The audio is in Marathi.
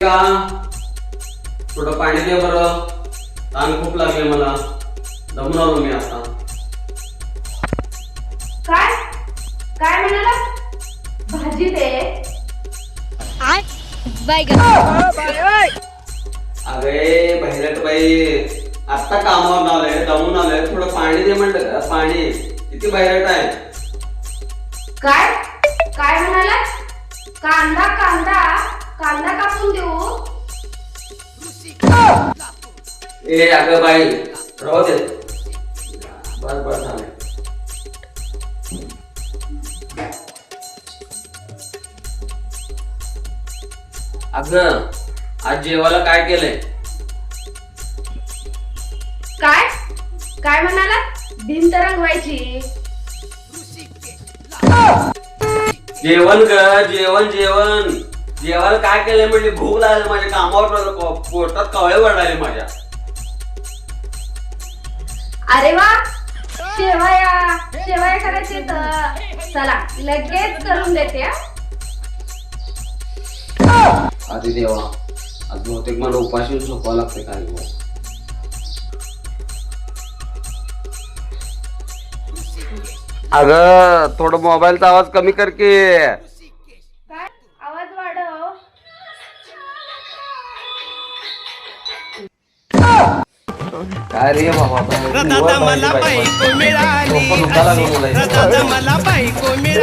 का थोडं पाणी दे बरं, ताण खूप लागले मला, दमून आलो मी आता. काय काय म्हणाला? भाजी दे. अरे बहिरट बाई, आता कामावर आलोय, दमून आलोय, थोडं पाणी दे म्हणलं का? पाणी किती बहिरट आहे. काय काय म्हणाला? कांदा कांदा कांदा कापून देऊ? ए अगं बाई, राहू दे, बस झालं. अगं आज जेवायला काय केलंय? काय काय म्हणाला? भिंत रंगवायची. जेवण ग, जेवण जेवण जेवायला काय केलंय म्हणजे? भूक लागली माझ्या कामावर, पोटात कवळे वरडाले माझ्या. अरे वा, शेवया शेवया करायचे तर चला लगेच करून देते. आधी देवा, आज बहुतेक मला उपाशी झोपावं लागते काय गं. अगं थोडं मोबाईलचा आवाज कमी कर की. काय आवाज वाढव. काय रे बाबा, मला बायको मिळाली, मला बायको मिळाली.